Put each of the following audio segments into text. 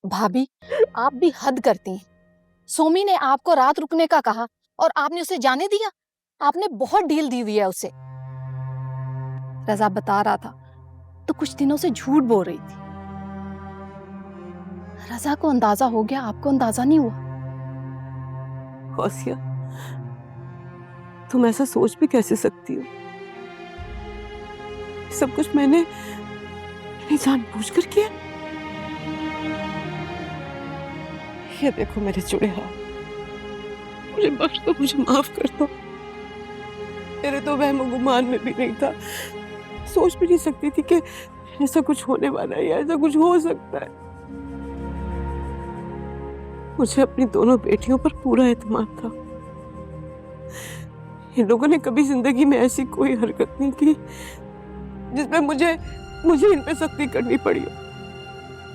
भाभी, आप भी हद करती हैं। सोमी ने आपको रात रुकने का कहा और आपने उसे जाने दिया। आपने बहुत डील दी हुई है उसे। रजा बता रहा था तो कुछ दिनों से झूठ बोल रही थी। रजा को अंदाजा हो गया, आपको अंदाजा नहीं हुआ। गौसिया, तुम ऐसा सोच भी कैसे सकती हो? सब कुछ मैंने जानबूझकर किया। ये देखो मेरे जुड़े हाथ, मुझे बख्श दो, मुझे माफ कर दो। मेरे तो वहम गुमान में भी नहीं था, सोच भी नहीं सकती थी कि ऐसा कुछ होने वाला है या ऐसा कुछ हो सकता है। मुझे अपनी दोनों बेटियों पर पूरा एतमाद था। इन लोगों ने कभी जिंदगी में ऐसी कोई हरकत नहीं की जिसमें मुझे इन पे सख्ती करनी पड़ी हो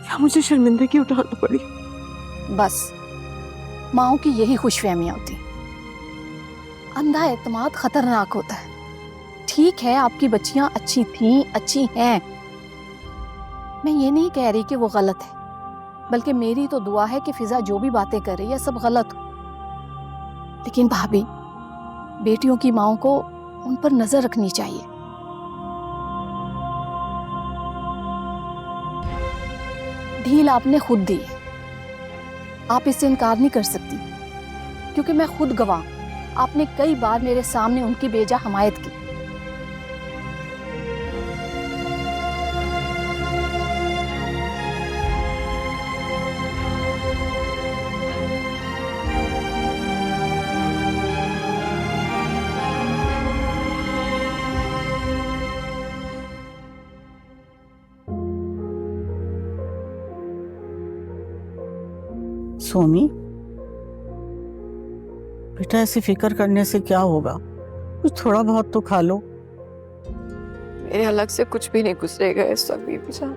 या मुझे शर्मिंदगी उठाना पड़ी। बस माओ की यही खुशफहमियां होती। अंधा एतमाद खतरनाक होता है। ठीक है, आपकी बच्चियां अच्छी थीं, अच्छी हैं। मैं ये नहीं कह रही कि वो गलत है, बल्कि मेरी तो दुआ है कि फिजा जो भी बातें कर रही है सब गलत हो। लेकिन भाभी, बेटियों की माओ को उन पर नजर रखनी चाहिए। ढील आपने खुद दी है, आप इससे इनकार नहीं कर सकती, क्योंकि मैं खुद गवाह। आपने कई बार मेरे सामने उनकी बेजा हमायत की। सोमी, बेटा ऐसी फिक्र करने से क्या होगा? कुछ थोड़ा बहुत तो खा लो। मेरे अलग से कुछ भी नहीं गुजरेगा इस वक्त बीबी जान।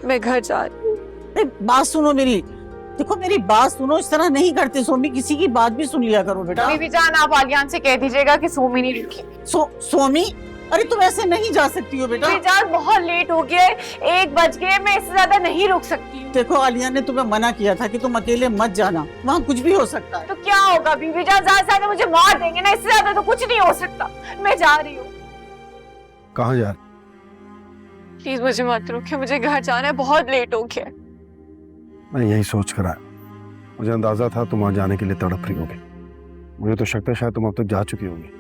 मैं घर जा रही हूँ। बात सुनो मेरी, देखो मेरी बात सुनो, इस तरह नहीं करते सोमी, किसी की बात भी सुन लिया करो बेटा। बीबी जान, आप आलियान से कह दीजिएगा कि सोमी नहीं रुकी। सोमी, अरे तुम ऐसे नहीं जा सकती हो बेटा। बीबी जान, बहुत लेट हो गया है, 1 बज गए, मैं इससे ज्यादा नहीं रुक सकती हूँ। देखो आलिया ने तुम्हें मना किया था कि तुम अकेले मत जाना, वहाँ कुछ भी हो सकता है। तो क्या होगा बीबी जान, ज्यादा से ज्यादा मुझे मार देंगे ना, इससे ज्यादा तो कुछ नहीं हो सकता। मैं जा रही हूँ। कहाँ जा रही? प्लीज मुझे मत रोकिए, मुझे घर जाना है, बहुत लेट हो गया। मैं यही सोच कर आया, मुझे अंदाजा था तुम वहां जाने के लिए तड़प रही होगी। मुझे तो शक था शायद तुम अब तक जा चुकी होगी।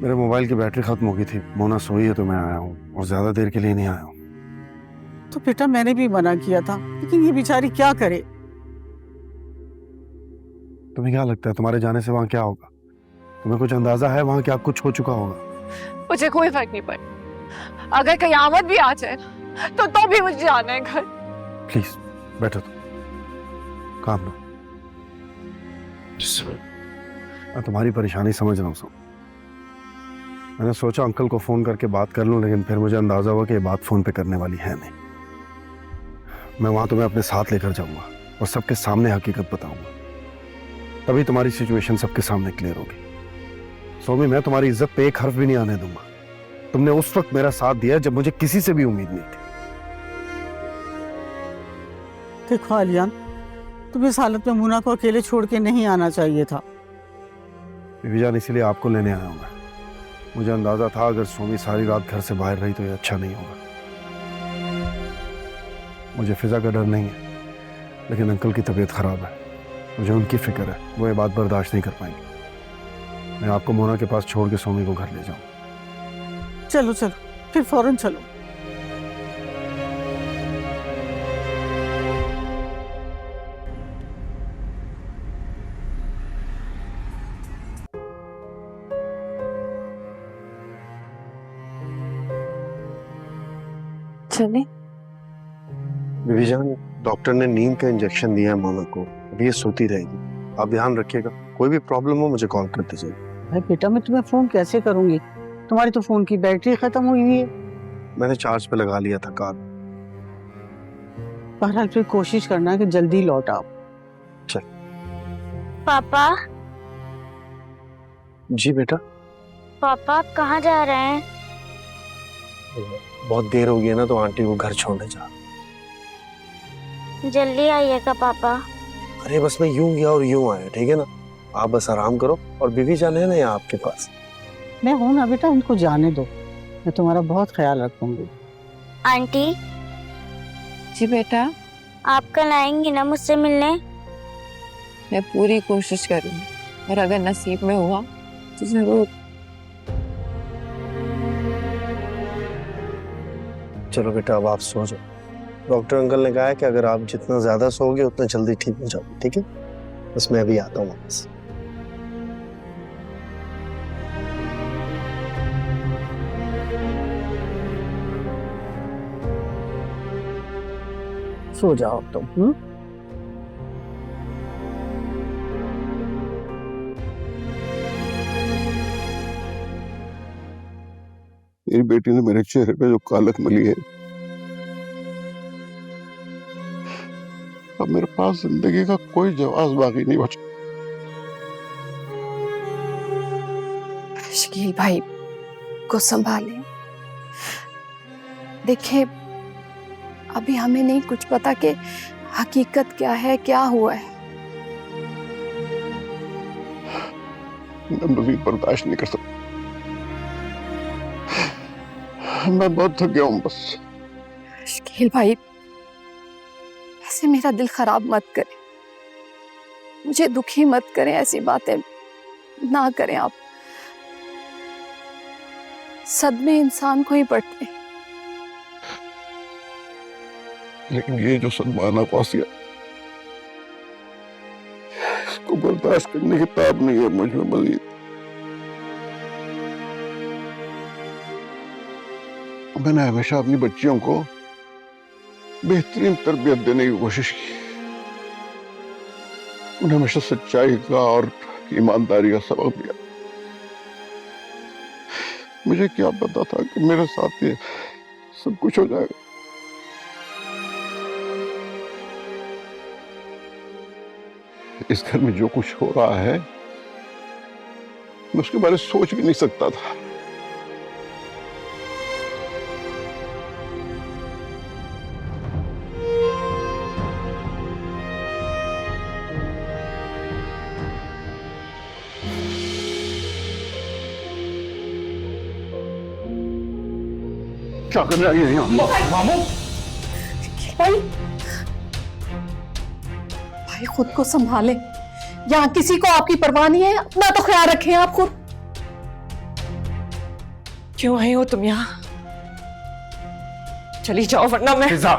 मेरे मोबाइल की बैटरी खत्म हो गई थी, मोना सोई है तो मैं आया हूँ, और ज्यादा देर के लिए नहीं आया हूँ। तो बेटा मैंने भी मना किया था, लेकिन ये बेचारी क्या करे। तुम्हें क्या लगता है तुम्हारे जाने से वहां क्या होगा? तुम्हें कुछ अंदाजा है वहां क्या कुछ हो चुका होगा? मुझे कोई फर्क नहीं पड़ता, अगर कयामत भी आ जाए तो भी मुझे जाना है घर। प्लीज बैठो, तुम काम लो। मैं तुम्हारी परेशानी समझ रहा हूँ। मैंने सोचा अंकल को फोन करके बात कर लूं, लेकिन फिर मुझे अंदाजा हुआ कि ये बात फोन पे करने वाली है नहीं। मैं वहां तुम्हें अपने साथ लेकर जाऊंगा और सबके सामने हकीकत बताऊंगा, तभी तुम्हारी सिचुएशन सबके सामने क्लियर होगी। सोमी, मैं तुम्हारी इज्जत पे एक हर्फ भी नहीं आने दूंगा। तुमने उस वक्त मेरा साथ दिया जब मुझे किसी से भी उम्मीद नहीं थी। देखो आलियान, तुम इस हालत में मुन्ना को अकेले छोड़ के नहीं आना चाहिए था। बीबी जान, इसीलिए आपको लेने आया हूं मैं। मुझे अंदाजा था अगर सोमी सारी रात घर से बाहर रही तो ये अच्छा नहीं होगा। मुझे फिजा का डर नहीं है, लेकिन अंकल की तबीयत खराब है, मुझे उनकी फिक्र है, वो ये बात बर्दाश्त नहीं कर पाएंगे। मैं आपको मोना के पास छोड़ के सोमी को घर ले जाऊं। चलो चलो, फिर फौरन चलो। चले बीबी जान, डॉक्टर ने नींद का इंजेक्शन दिया है मोना को, अभी ये सोती रहेगी। आप ध्यान रखिएगा, कोई भी प्रॉब्लम हो मुझे कॉल कर दीजिए। भाई बेटा, मैं तुम्हें फोन कैसे करूंगी? तुम्हारी तो फोन की बैटरी खत्म हुई हुई है। मैंने चार्ज पे लगा लिया था कार। बहरहाल फिर कोशिश करना कि जल्दी लौट आओ। चल। पापा, जी बेटा। पापा आप कहाँ जा रहे हैं? बहुत देर हो गई है ना, तो आंटी को घर छोड़ने जा। जल्दी आइएगा पापा। अरे बस मैं यूं गया और यूं आया, ठीक है ना। आप बस आराम करो, और बीवी जान है ना यहाँ आपके पास। मैं हूं ना बेटा, इनको जाने दो, मैं तुम्हारा बहुत ख्याल रखूंगी। आंटी जी बेटा, आप कल आएंगी ना मुझसे मिलने? मैं पूरी कोशिश करूंगी, और अगर नसीब में हुआ तो जरूर। चलो बेटा, अब आप सो जाओ। डॉक्टर अंकल ने कहा है कि अगर आप जितना ज्यादा सोओगे उतना जल्दी ठीक हो जाओगे, ठीक है। बस मैं अभी आता हूँ वापस। सो जाओ तुम। मेरी बेटी ने मेरे चेहरे पे जो कालक मली है, अब मेरे पास जिंदगी का कोई जवाब बाकी नहीं बचा। शकील भाई को संभालें। देखिए, अभी हमें नहीं कुछ पता कि हकीकत क्या है, क्या हुआ है। मैं मजीद बर्दाश्त नहीं कर सकता, मैं बहुत थक गया हूं बस। शकील भाई, ऐसे मेरा दिल खराब मत करें, मुझे दुखी मत करें, ऐसी बातें ना करें आप। सदमे इंसान को ही पड़ते हैं। लेकिन ये जो सदमाना कौसिया, इसको बर्दाश्त करने की ताब नहीं है मुझ में मजीद। मैंने हमेशा अपनी बच्चियों को बेहतरीन तरबियत देने की कोशिश की, उन्हें हमेशा सच्चाई का और ईमानदारी का सबक दिया। मुझे क्या पता था कि मेरे साथ ये सब कुछ हो जाएगा। इस घर में जो कुछ हो रहा है, मैं उसके बारे में सोच भी नहीं सकता था। क्या करने आई है यहाँ? मामू, भाई, भाई खुद को संभालें। यहाँ किसी को आपकी परवाह नहीं है, अपना तो ख्याल रखें आप खुद। क्यों आई हो तुम यहाँ? चली जाओ वरना मैं। फिजा,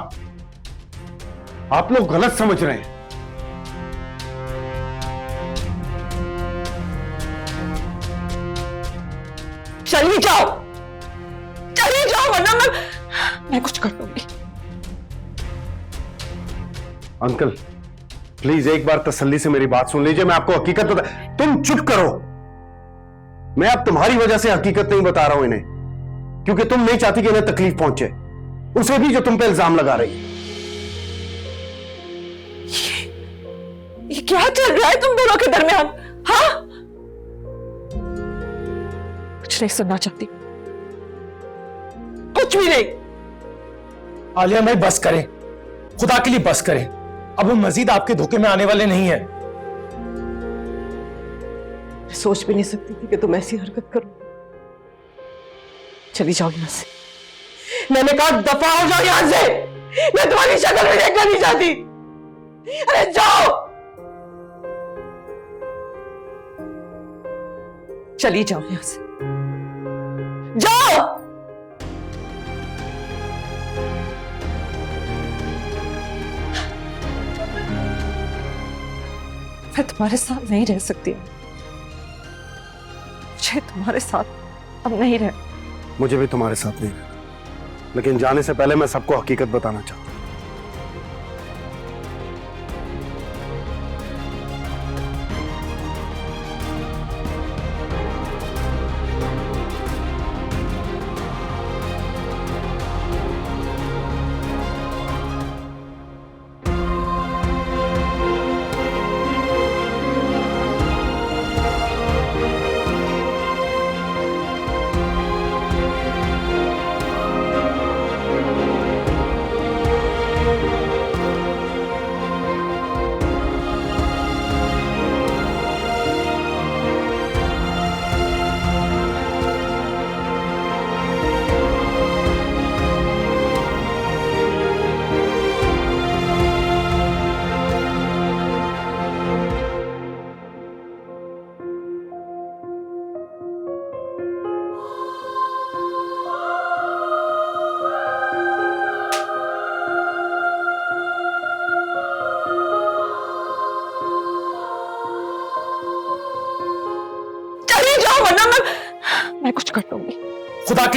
आप लोग गलत समझ रहे हैं। चली जाओ, चली जाओ वरना मैं कुछ कर दूंगी। अंकल प्लीज एक बार तसल्ली से मेरी बात सुन लीजिए, मैं आपको हकीकत बता। तुम चुप करो, मैं अब तुम्हारी वजह से हकीकत नहीं बता रहा हूं इन्हें, क्योंकि तुम नहीं चाहती कि इन्हें तकलीफ पहुंचे, उसे भी जो तुम पे इल्जाम लगा रही है। ये क्या चल रहा है तुम दोनों के दरमियान? हाँ, कुछ नहीं सुनना चाहती, कुछ भी नहीं। आलिया भाई बस करें, खुदा के लिए बस करें। अब हम मजीद आपके धोखे में आने वाले नहीं हैं। मैं सोच भी नहीं सकती थी कि तुम ऐसी हरकत करो। चली जाओ यहां से। मैंने कहा दफा हो जाओ यहां से, मैं तुम्हारी शक्ल भी देखना नहीं चाहती। अरे जाओ, चली जाओ यहां से, जाओ। मैं तुम्हारे साथ नहीं रह सकती, मुझे तुम्हारे साथ अब नहीं रह। मुझे भी तुम्हारे साथ नहीं रहना, लेकिन जाने से पहले मैं सबको हकीकत बताना चाहता हूं।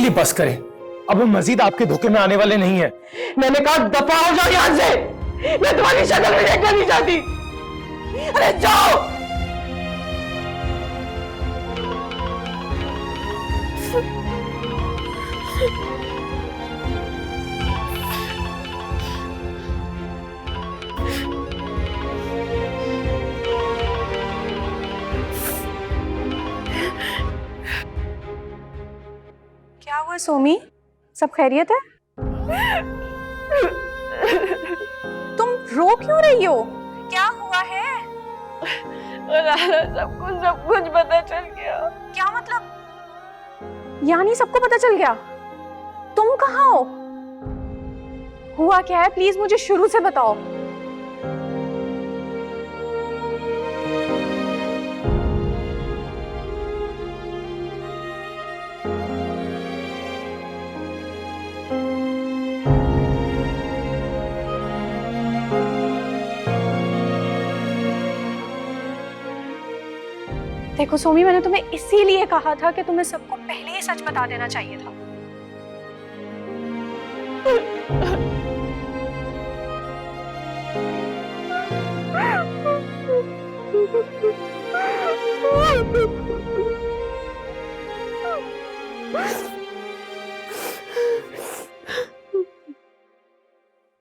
लिए बस करें, अब हम मजीद आपके धोखे में आने वाले नहीं है। मैंने कहा दफा हो जाओ यहाँ से, मैं तुम्हारी शक्ल भी देखना नहीं चाहती। अरे जाओ। क्या हुआ सोमी, सब खैरियत है? तुम रो क्यों रही हो? क्या हुआ है? सब कुछ पता चल गया। क्या मतलब? यानी सबको पता चल गया? तुम कहाँ हो? हुआ क्या है, प्लीज मुझे शुरू से बताओ। देखो सोमी, मैंने तुम्हें इसीलिए कहा था कि तुम्हें सबको पहले ही सच बता देना चाहिए था।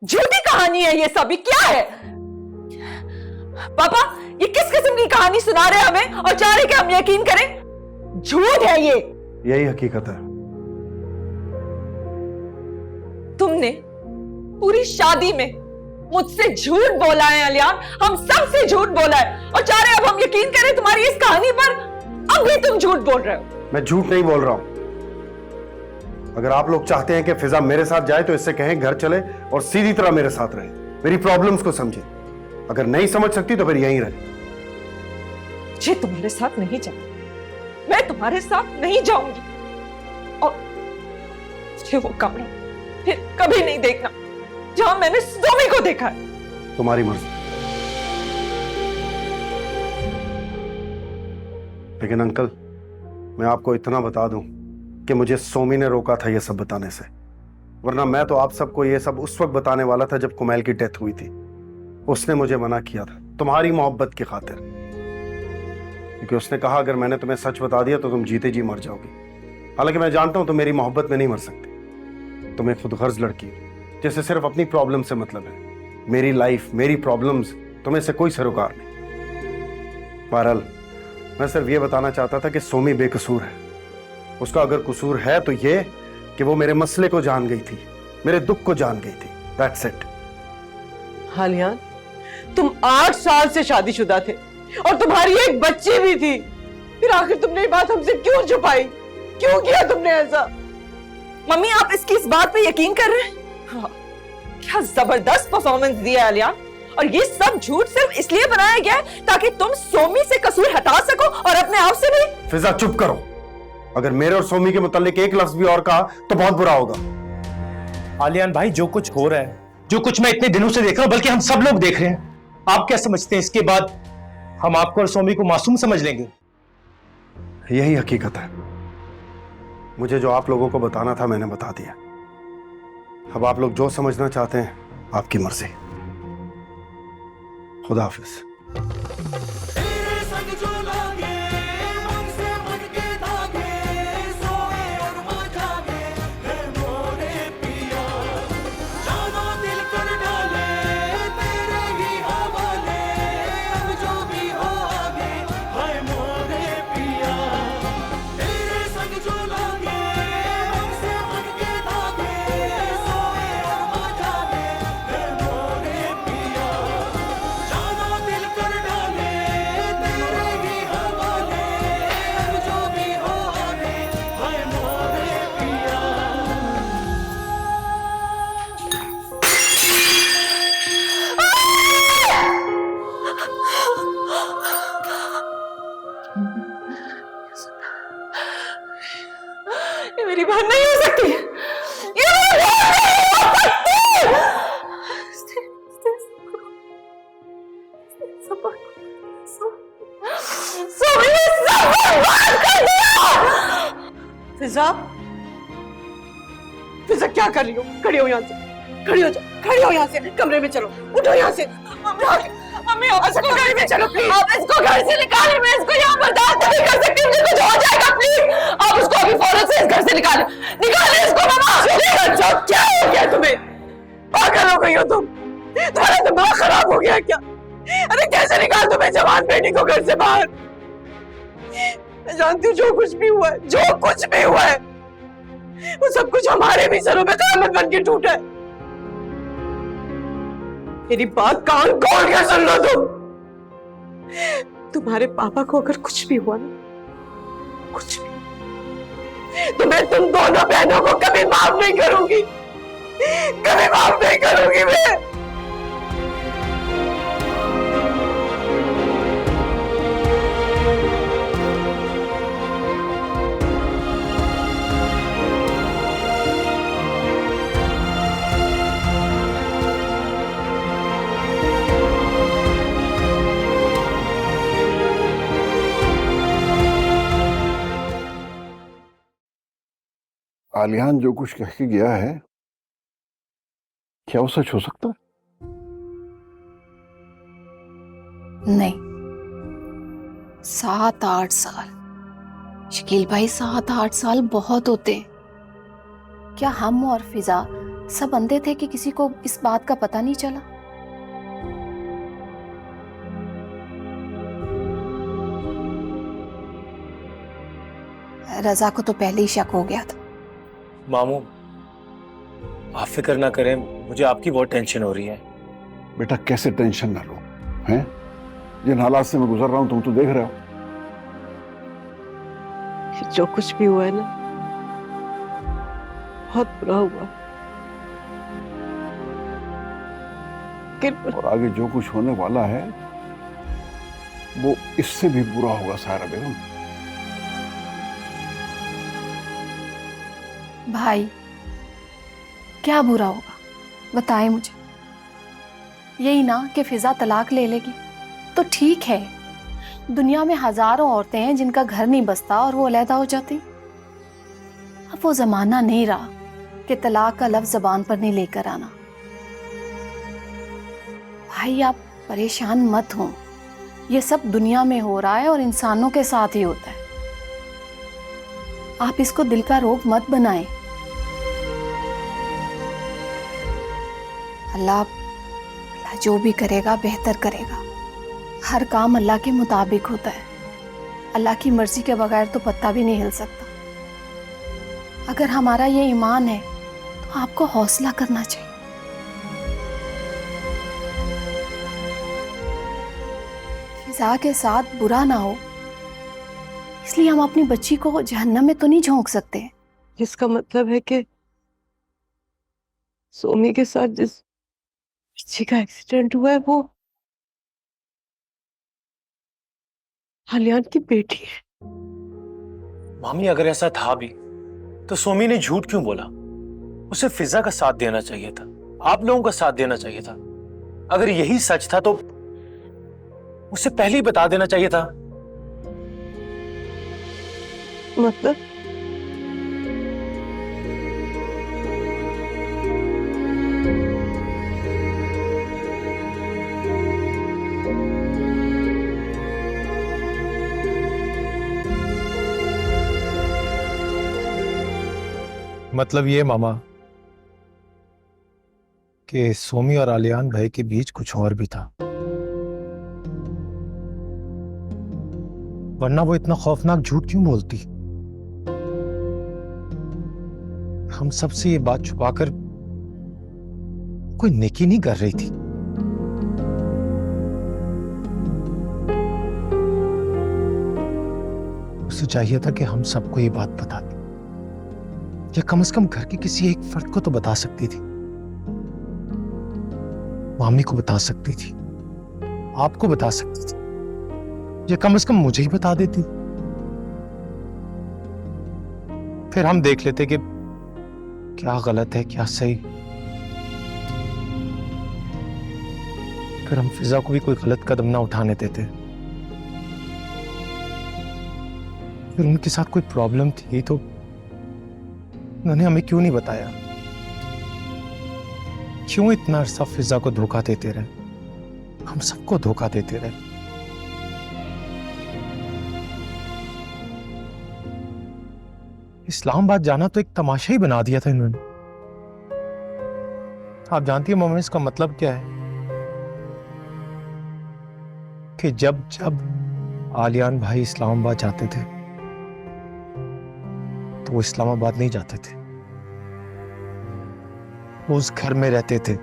झूठी कहानी है ये सभी, क्या है? पापा, ये किस किस्म की कहानी सुना रहे हैं हमें और चाह रहे कि हम यकीन करें? झूठ है ये। यही हकीकत है। तुमने पूरी शादी में मुझसे झूठ बोला है अलियान, हम सब से झूठ बोला है और चाह रहे अब हम यकीन करें तुम्हारी इस कहानी पर। अब भी तुम झूठ बोल रहे हो। मैं झूठ नहीं बोल रहा हूं। अगर आप लोग चाहते हैं कि फिजा मेरे साथ जाए तो इससे कहें घर चले और सीधी तरह मेरे साथ रहे, मेरी प्रॉब्लम्स को समझे। अगर नहीं समझ सकती तो फिर यहीं रहे। मुझे तुम्हारे साथ नहीं जाऊंगी, मैं तुम्हारे साथ नहीं जाऊंगी और मुझे वो कमरा फिर कभी नहीं देखना जहां मैंने सोमी को देखा है। तुम्हारी मर्जी। लेकिन अंकल, मैं आपको इतना बता दूं कि मुझे सोमी ने रोका था ये सब बताने से, वरना मैं तो आप सबको ये सब उस वक्त बताने वाला था जब कुमैल की डेथ हुई थी। उसने मुझे मना किया था तुम्हारी मोहब्बत की खातिर, क्योंकि उसने कहा अगर मैंने तुम्हें सच बता दिया तो तुम जीते जी मर जाओगी। हालांकि मैं जानता हूं तुम मेरी मोहब्बत में नहीं मर सकती। तुम एक खुदगर्ज लड़की हो जिसे सिर्फ अपनी प्रॉब्लम से मतलब है। मेरी लाइफ, मेरी प्रॉब्लम्स तुम्हें से कोई सरोकार नहीं। बहरहाल, मैं सिर्फ ये बताना चाहता था कि सोमी बेकसूर है। उसका अगर कसूर है तो ये कि वो मेरे मसले को जान गई थी, मेरे दुख को जान गई थी। That's it. हालियान, तुम 8 साल से शादीशुदा थे और तुम्हारी एक बच्ची भी थी, फिर आखिर तुमने ये बात हमसे क्यों छुपाई? क्यों किया तुमने ऐसा? मम्मी, आप इसकी इस बात पे यकीन कर रहे हैं? हाँ, क्या जबरदस्त परफॉर्मेंस दिया है अलियान। और ये सब झूठ सिर्फ इसलिए बनाया गया है ताकि तुम सोमी से कसूर हटा सको और अपने आप से भी। फिजा, चुप करो। अगर मेरे और सोमी के मुतालिक एक लफ्ज भी और कहा तो बहुत बुरा होगा। आलियान भाई, जो कुछ हो रहा है, जो कुछ मैं इतने दिनों से देख रहा हूं, बल्कि हम सब लोग देख रहे हैं, आप क्या समझते हैं इसके बाद हम आपको और सोमी को मासूम समझ लेंगे? यही हकीकत है। मुझे जो आप लोगों को बताना था मैंने बता दिया। अब आप लोग जो समझना चाहते हैं आपकी मर्जी। खुदा हाफिज। ये मेरी बहन नहीं हो सकती, ये मेरी बहन नहीं हो सकती। फिजा, फिजा क्या कर रही हो? खड़ी हो यहाँ से, खड़ी हो जाओ, खड़ी हो यहाँ से, कमरे में चलो, उठो यहाँ से। मम्मी इसको घर में चलो प्लीज। आप इसको घर से निकालें, मैं इसको यहाँ बर्दाश्त नहीं कर सकती, मुझे कुछ हो जाएगा प्लीज। आप उसको अभी फौरन से इस घर से निकालें, निकालें इसको मामा। अच्छा क्या हो गया तुम्हें? पागल हो गई हो तुम? तुम्हारा दिमाग खराब हो गया क्या? अरे कैसे निकाल तुम्हें जवान बेटी को घर से बाहर? मैं जानती हूँ जो कुछ भी हुआ है, जो कुछ भी हुआ है, वो सब कुछ हमारे भी सरों पे क़यामत बन के टूटा है। मेरी बात कान खोल के सुन लो तुम। तुम्हारे पापा को अगर कुछ भी हुआ ना, कुछ भी, तो मैं तुम दोनों बहनों को कभी माफ नहीं करूंगी, कभी माफ नहीं करूंगी मैं। आलियान जो कुछ कह के गया है, क्या वो सच हो सकता है? नहीं, 7-8 साल शकील भाई, 7-8 साल बहुत होते हैं। क्या हम और फिजा सब अंधे थे कि किसी को इस बात का पता नहीं चला? रजा को तो पहले ही शक हो गया था। मामू, आप फिक्र ना करें, मुझे आपकी बहुत टेंशन हो रही है। बेटा कैसे टेंशन ना लो, हैं? जिन हालात से मैं गुजर रहा हूं तुम तो देख रहे हो। जो कुछ भी हुआ है ना, बहुत बुरा हुआ, और आगे जो कुछ होने वाला है वो इससे भी बुरा होगा सारा बेगम। भाई क्या बुरा होगा, बताएं मुझे। यही ना कि फिजा तलाक ले लेगी तो ठीक है। दुनिया में हजारों औरतें हैं जिनका घर नहीं बसता और वो अलहदा हो जाती। अब वो जमाना नहीं रहा कि तलाक का लफ्ज जबान पर नहीं लेकर आना। भाई आप परेशान मत हो, ये सब दुनिया में हो रहा है और इंसानों के साथ ही होता है। आप इसको दिल का रोग मत बनाएं। अल्लाह जो भी करेगा बेहतर करेगा। हर काम अल्लाह के मुताबिक होता है। अल्लाह की मर्जी के बगैर तो पत्ता भी नहीं हिल सकता। अगर हमारा ये ईमान है तो आपको हौसला करना चाहिए। फिजा के साथ बुरा ना हो, इसलिए हम अपनी बच्ची को जहन्नम में तो नहीं झोंक सकते। जिसका मतलब है कि सोमी के साथ जिस बच्ची का एक्सीडेंट हुआ है वो आलियान की बेटी है। मामी, अगर ऐसा था भी तो सोमी ने झूठ क्यों बोला? उसे फिजा का साथ देना चाहिए था, आप लोगों का साथ देना चाहिए था। अगर यही सच था तो उसे पहले ही बता देना चाहिए था। मतलब मतलब ये मामा कि सोमी और आलियान भाई के बीच कुछ और भी था, वरना वो इतना खौफनाक झूठ क्यों बोलती? हम सबसे ये बात छुपाकर कोई नेकी नहीं कर रही थी। उसे चाहिए था कि हम सबको ये बात बता दें, या कम से कम घर के किसी एक फर्द को तो बता सकती थी। मामी को बता सकती थी, आपको बता सकती थी, या कम से कम मुझे ही बता देती। फिर हम देख लेते कि क्या गलत है क्या सही। फिर हम फिजा को भी कोई गलत कदम ना उठाने देते। फिर उनके साथ कोई प्रॉब्लम थी तो उन्होंने हमें क्यों नहीं बताया? क्यों इतना अरसा फिजा को धोखा देते रहे, हम सबको धोखा देते रहे। इस्लामाबाद जाना तो एक तमाशा ही बना दिया था इन्होंने। आप जानती हैं मम्मी इसका मतलब क्या है? कि जब जब आलियान भाई इस्लामाबाद जाते थे तो वो इस्लामाबाद नहीं जाते थे, वो उस घर में रहते थे।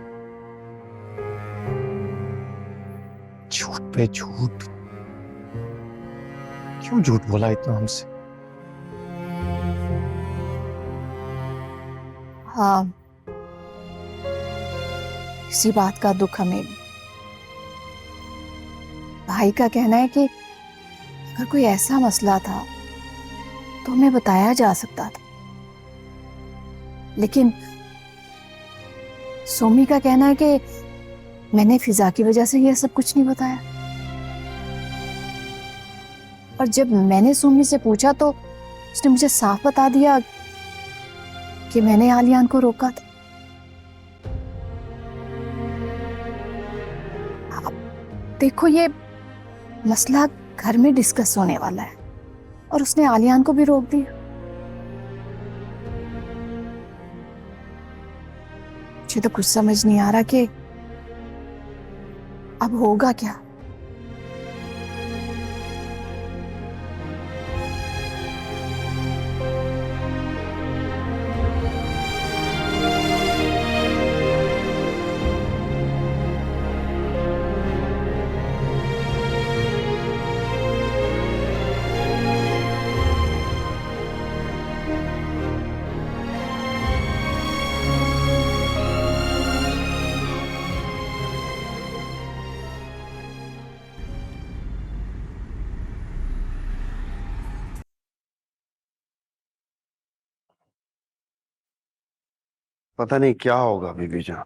झूठ पे झूठ, क्यों झूठ बोला इतना हमसे? हाँ, इसी बात का दुख हमें भी। भाई का कहना है कि अगर कोई ऐसा मसला था तो हमें बताया जा सकता था, लेकिन सोमी का कहना है कि मैंने फिजा की वजह से यह सब कुछ नहीं बताया। और जब मैंने सोमी से पूछा तो उसने मुझे साफ बता दिया कि मैंने आलियान को रोका था। अब देखो, ये मसला घर में डिस्कस होने वाला है और उसने आलियान को भी रोक दिया। मुझे तो कुछ समझ नहीं आ रहा कि अब होगा क्या। पता नहीं क्या होगा बीबी जान,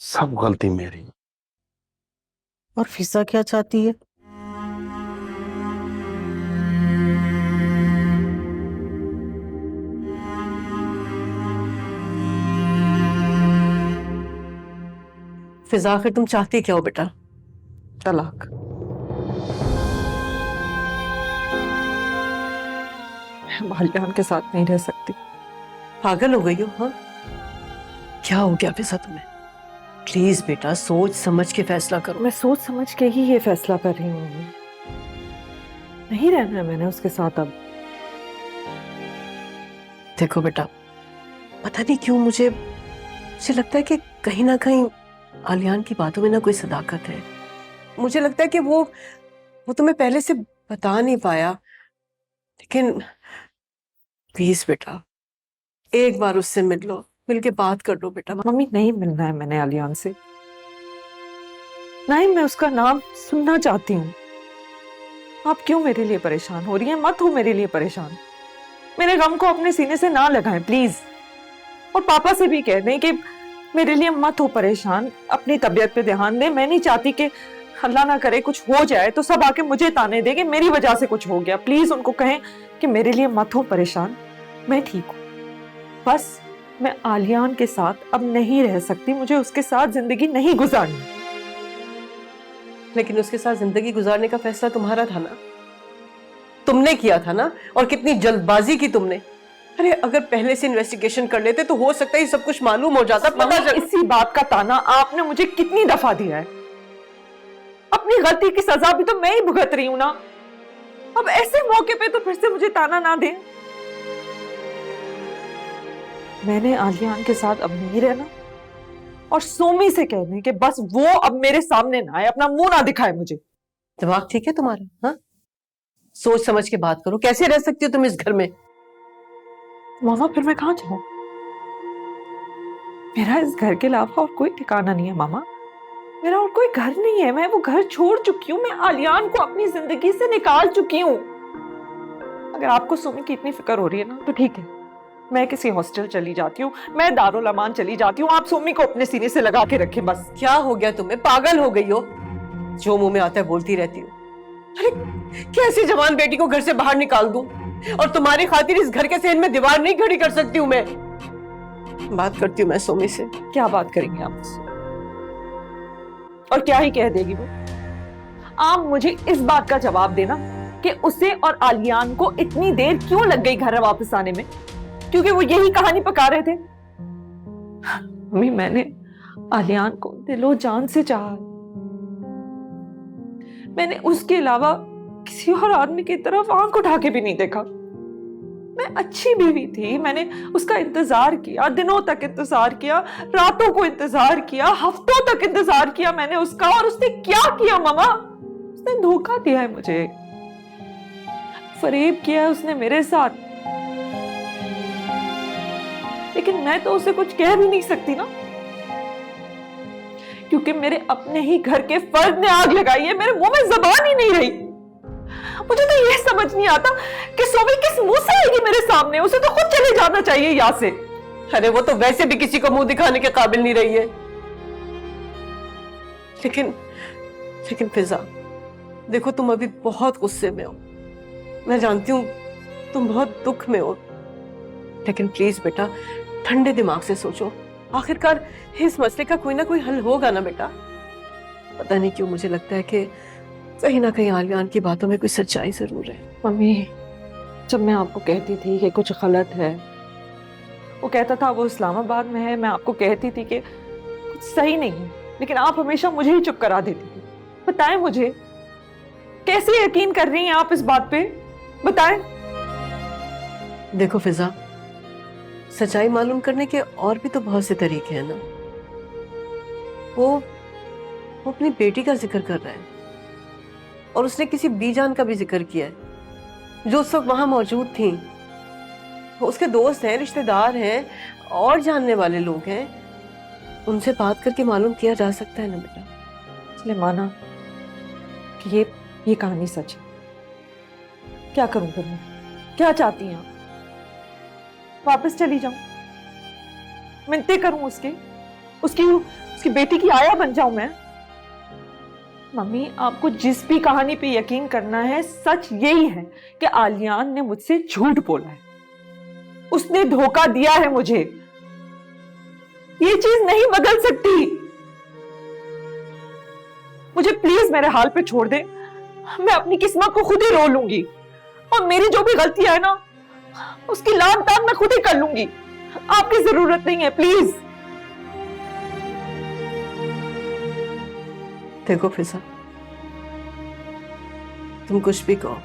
सब गलती मेरी। और फिजा क्या चाहती है? फिजा आखिर तुम चाहती क्या हो बेटा? तलाक। मैं आलियान के साथ नहीं रह सकती। पागल हो गई हो? हाँ, क्या हो गया फिजा तुम्हें? प्लीज बेटा सोच समझ के फैसला करो। मैं सोच समझ के ही ये फैसला कर रही हूँ। नहीं रहना है मैंने उसके साथ अब। देखो बेटा, पता नहीं क्यों मुझे लगता है कि कहीं ना कहीं आलियान की बातों में ना कोई सदाकत है। मुझे लगता है कि वो तुम्हें पहले से बता नहीं पाया। लेकिन प्लीज बेटा एक बार उससे मिल लो, मिलके बात कर लो बेटा। मम्मी नहीं मिलना है मैंने आलियान से, ना ही मैं उसका नाम सुनना चाहती हूँ। आप क्यों मेरे लिए परेशान हो रही हैं? मत हो मेरे लिए परेशान। मेरे गम को अपने सीने से ना लगाएं प्लीज। और पापा से भी कह दें कि मेरे लिए मत हो परेशान, अपनी तबीयत पे ध्यान दें। मैं नहीं चाहती कि अल्लाह ना करे कुछ हो जाए तो सब आके मुझे ताने दें कि मेरी वजह से कुछ हो गया। प्लीज उनको कहें कि मेरे लिए मत हो परेशान, मैं ठीक हूँ। बस मैं आलियान के साथ अब नहीं रह सकती, मुझे उसके साथ जिंदगी नहीं गुजारनी। लेकिन उसके साथ जिंदगी गुजारने का फैसला तुम्हारा था ना, तुमने किया था ना। और कितनी जल्दबाजी की तुमने। अरे अगर पहले से इन्वेस्टिगेशन कर लेते तो हो सकता है सब कुछ मालूम हो जाता। पता चल। इसी बात का ताना आपने मुझे कितनी दफा दिया है। अपनी गलती की सजा भी तो मैं ही भुगत रही हूं ना। अब ऐसे मौके पे तो फिर से मुझे ताना ना दें। मैंने आलियान के साथ अब नहीं रहना और सोमी से कह दें कि बस वो अब मेरे सामने ना आए, अपना मुंह ना दिखाए मुझे। दिमाग ठीक है तुम्हारा? हाँ, सोच समझ के बात करो। कैसे रह सकती हो तुम इस घर में? मामा फिर मैं कहां जाऊं? मेरा इस घर के अलावा और कोई ठिकाना नहीं है मामा। मेरा और कोई घर नहीं है। मैं वो घर छोड़ चुकी हूँ। मैं आलियान को अपनी जिंदगी से निकाल चुकी हूँ। अगर आपको सोमी की इतनी फिक्र हो रही है ना तो ठीक है, मैं किसी हॉस्टल चली जाती हूँ, मैं दारुल अमान चली जाती हूँ। आप सोमी को अपने सीने से लगा के रखें बस। क्या हो गया तुम्हें? पागल हो गई हो? जो मुंह में आता है बोलती रहती हो। अरे कैसी जवान बेटी को घर से बाहर निकाल दूं? और तुम्हारी खातिर इस घर के सहन में दीवार नहीं खड़ी कर सकती हूँ मैं। बात करती हूँ मैं सोमी से। क्या बात करेंगे आप उससे? और क्या ही कह देगी वो? आप मुझे इस बात का जवाब देना कि उसे और आलियान को इतनी देर क्यों लग गई घर वापस आने में? क्योंकि वो यही कहानी पका रहे थे। मम्मी, मैंने आलियान को दिलो जान से चाहा। मैंने उसके अलावा किसी और आदमी की तरफ आंख उठा के भी नहीं देखा। मैं अच्छी बीवी थी, मैंने उसका इंतजार किया, दिनों तक इंतजार किया, रातों को इंतजार किया, हफ्तों तक इंतजार किया मैंने उसका। और उसने क्या किया मामा? उसने धोखा दिया है मुझे, फरेब किया है उसने मेरे साथ। लेकिन मैं तो उसे कुछ कह भी नहीं सकती ना, क्योंकि मेरे अपने ही घर के फर्द ने आग लगाई है, मेरे मुंह में जबान ही नहीं रही। मुझे तो यह समझ नहीं आता कि सोमी किस मुंह से आएगी मेरे सामने। उसे तो खुद चले जाना चाहिए यहाँ से। अरे वो तो वैसे भी किसी को मुंह दिखाने के काबिल नहीं रही है। लेकिन फिजा, देखो तुम अभी बहुत गुस्से में हो, मैं जानती हूँ तुम बहुत दुख में हो, लेकिन प्लीज बेटा ठंडे दिमाग से सोचो। आखिरकार इस मसले का कोई ना कोई हल होगा ना बेटा। पता नहीं क्यों मुझे लगता है कि कहीं ना कहीं आलियान की बातों में कोई सच्चाई जरूर है। मम्मी, जब मैं आपको कहती थी कि कुछ गलत है, वो कहता था वो इस्लामाबाद में है, मैं आपको कहती थी कि कुछ सही नहीं है, लेकिन आप हमेशा मुझे ही चुप करा देती थी। बताएं मुझे, कैसे यकीन कर रही हैं आप इस बात पे? बताएं। देखो फिजा, सच्चाई मालूम करने के और भी तो बहुत से तरीके हैं ना। वो अपनी बेटी का जिक्र कर रहा है और उसने किसी बीजान का भी जिक्र किया है जो उस वक्त वहां मौजूद थी। उसके दोस्त हैं, रिश्तेदार हैं और जानने वाले लोग हैं, उनसे बात करके मालूम किया जा सकता है ना बेटा। इसलिए माना कि ये कहानी सच है। क्या करूं फिर मैं? क्या चाहती हैं आप? वापस चली जाऊं, मिन्नतें करूं उसकी बेटी की आया बन जाऊं मैं? मम्मी, आपको जिस भी कहानी पे यकीन करना है, सच यही है कि आलियान ने मुझसे झूठ बोला है, उसने धोखा दिया है मुझे। ये चीज नहीं बदल सकती। मुझे प्लीज मेरे हाल पे छोड़ दे, मैं अपनी किस्मत को खुद ही रो लूंगी और मेरी जो भी गलतियां है ना, उसकी लान तान मैं खुद ही कर लूंगी। आपकी जरूरत नहीं है, प्लीज। देखो फिजा, तुम कुछ भी कहो,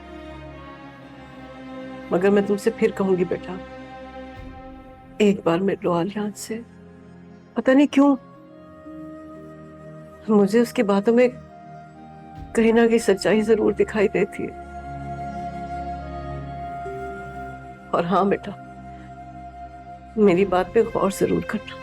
मगर मैं तुमसे फिर कहूंगी बेटा, एक बार मिल लो आलियान से। पता नहीं क्यों मुझे उसकी बातों में कहीं ना कहीं सच्चाई जरूर दिखाई देती है। और हाँ बेटा, मेरी बात पे गौर जरूर करना।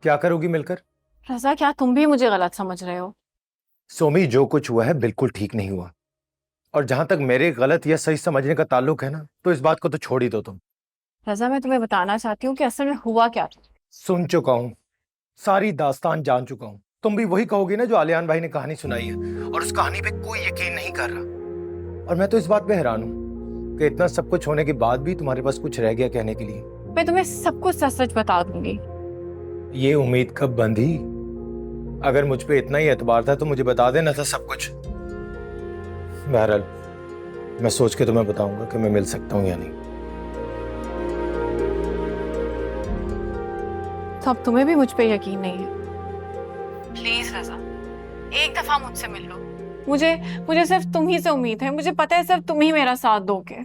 क्या करोगी मिलकर? रजा, क्या तुम भी मुझे गलत समझ रहे हो? सोमी, जो कुछ हुआ है बिल्कुल ठीक नहीं हुआ। और जहां तक मेरे गलत या सही समझने का ताल्लुक है ना, तो इस बात को तो छोड़ ही दो तुम। रजा, मैं तुम्हें बताना चाहती हूँ कि असल में हुआ क्या था। सुन चुका हूं, सारी दास्तान जान चुका हूं। तुम भी वही कहोगे ना जो आलियान भाई ने कहानी सुनाई है, और उस कहानी पे कोई यकीन नहीं कर रहा। और मैं तो इस बात पे हैरान हूं कि इतना सब कुछ होने के बाद भी तुम्हारे पास कुछ रह गया कहने के लिए। मैं तुम्हें सब कुछ सच सच बता दूंगी। ये उम्मीद कब बंधी? अगर मुझ पे इतना ही एतबार था तो मुझे बता देना था सब कुछ। बहरहाल, मैं सोच के तुम्हें बताऊंगा कि मैं मिल सकता हूं या नहीं। तो अब तुम्हें भी मुझ पे यकीन नहीं है? प्लीज रजा, एक दफा मुझसे मिल लो। मुझे सिर्फ तुम ही से उम्मीद है। मुझे पता है सिर्फ तुम ही मेरा साथ दोगे।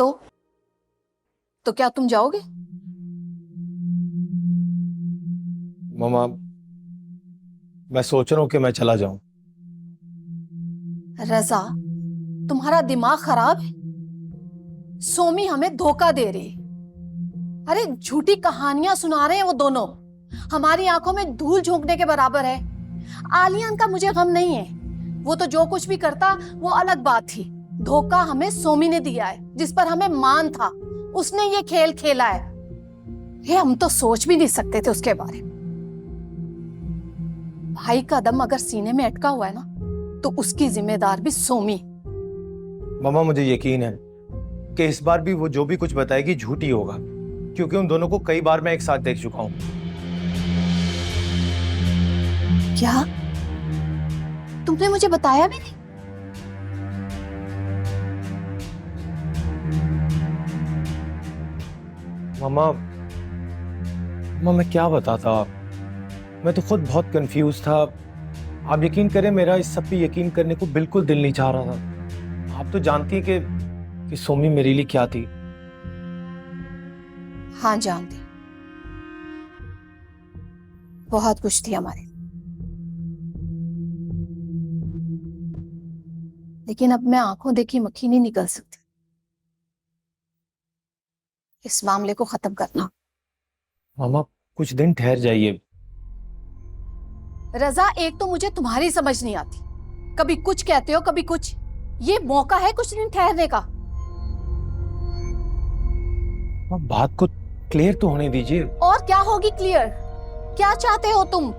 तो क्या तुम जाओगे? मामा, मैं सोच रहा हूँ कि मैं चला जाऊं। रजा, तुम्हारा दिमाग खराब है? सोमी हमें धोखा दे रही। अरे झूठी कहानियां सुना रहे हैं वो दोनों, हमारी आंखों में धूल झोंकने के बराबर है। आलियान का मुझे गम नहीं है, वो तो जो कुछ भी करता वो अलग बात थी। धोखा हमें सोमी ने दिया है, जिस पर हमें मान था, उसने ये खेल खेला है। ये हम तो सोच भी नहीं सकते थे उसके बारे में। भाई का दम अगर सीने में अटका हुआ है ना, तो उसकी जिम्मेदार भी सोमी। मामा, मुझे यकीन है कि इस बार भी वो जो भी कुछ बताएगी झूठ ही होगा, क्योंकि उन दोनों को कई बार मैं एक साथ देख चुका हूं। क्या तुमने मुझे बताया भी नहीं? मामा, मैं क्या बताता आप, मैं तो खुद बहुत कंफ्यूज था। आप यकीन करें, मेरा इस सब पे यकीन करने को बिल्कुल दिल नहीं चाह रहा था। आप तो जानती हैं कि सोमी मेरे लिए क्या थी। हाँ जानती, बहुत कुछ थी हमारे, लेकिन अब मैं आंखों देखी मक्खी नहीं निकल सकती। इस मामले को खत्म करना। मामा, कुछ दिन ठहर जाइए। रजा, एक तो मुझे तुम्हारी समझ नहीं आती, कभी कुछ कहते हो कभी कुछ। ये मौका है कुछ दिन ठहरने का। बात को क्लियर तो होने दीजिए। और क्या होगी क्लियर? क्या चाहते हो तुम?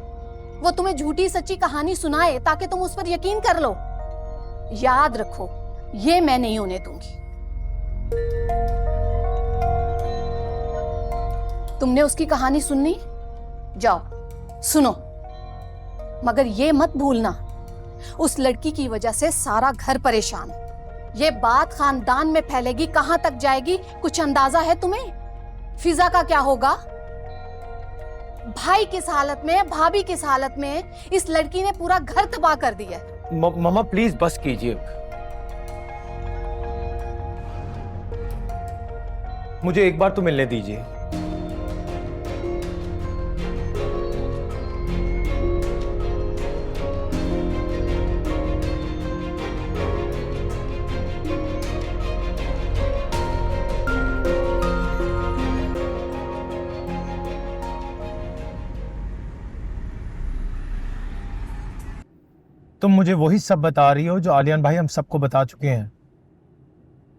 वो तुम्हें झूठी सच्ची कहानी सुनाए ताकि तुम उस पर यकीन कर लो? याद रखो, ये मैं नहीं होने दूंगी। तुमने उसकी कहानी सुननी? जाओ सुनो, मगर ये मत भूलना, उस लड़की की वजह से सारा घर परेशान है। ये बात खानदान में फैलेगी, कहां तक जाएगी कुछ अंदाजा है तुम्हें? फिजा का क्या होगा? भाई किस हालत में, भाभी किस हालत में? इस लड़की ने पूरा घर तबाह कर दिया। मामा प्लीज बस कीजिए, मुझे एक बार तो मिलने दीजिए। तुम मुझे वही सब बता रही हो जो आलियान भाई हम सबको बता चुके हैं।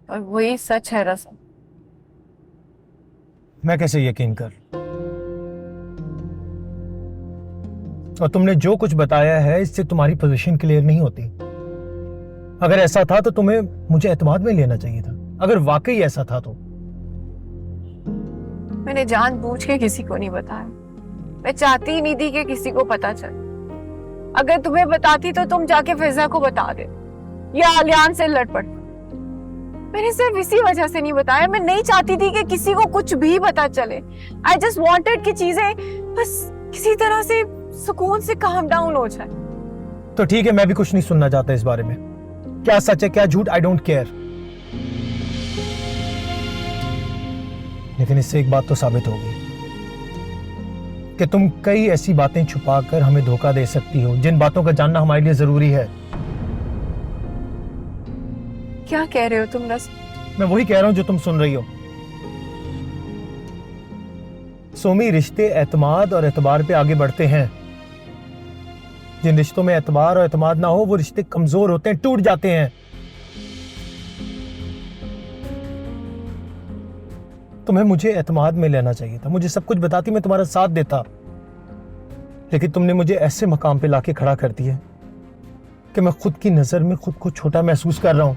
और वही सच है रजा। मैं कैसे यकीन कर? और तुमने जो कुछ बताया है इससे तुम्हारी पोजीशन क्लियर नहीं होती। अगर ऐसा था तो तुम्हें मुझे एतमाद में लेना चाहिए था, अगर वाकई ऐसा था तो। मैंने जानबूझ के किसी को नहीं बताया, मैं चाहती ही नहीं थी कि किसी को पता चले। अगर तुम्हें बताती तो तुम जाके फिजा को बता दे या आलियान से लड़ पड़। मैंने सिर्फ इसी वजह से नहीं बताया, मैं नहीं चाहती थी कि किसी को कुछ भी पता चले। आई जस्ट वॉन्टेड कि चीजें बस किसी तरह से सुकून से काम डाउन हो जाए। तो ठीक है, मैं भी कुछ नहीं सुनना चाहता इस बारे में। क्या सच है क्या झूठ, आई डोंट केयर। लेकिन इससे एक बात तो साबित होगी कि तुम कई ऐसी बातें छुपाकर हमें धोखा दे सकती हो, जिन बातों का जानना हमारे लिए जरूरी है। क्या कह रहे हो तुम रस? मैं वही कह रहा हूं जो तुम सुन रही हो। सोमी, रिश्ते एतमाद और एतबार पे आगे बढ़ते हैं। जिन रिश्तों में एतबार और एतमाद ना हो वो रिश्ते कमजोर होते हैं, टूट जाते हैं। तुम्हें मुझे एतमाद में लेना चाहिए था, मुझे सब कुछ बताती, मैं तुम्हारा साथ देता। लेकिन तुमने मुझे ऐसे मकाम पे लाके खड़ा कर दिया कि मैं खुद की नजर में खुद को छोटा महसूस कर रहा हूं।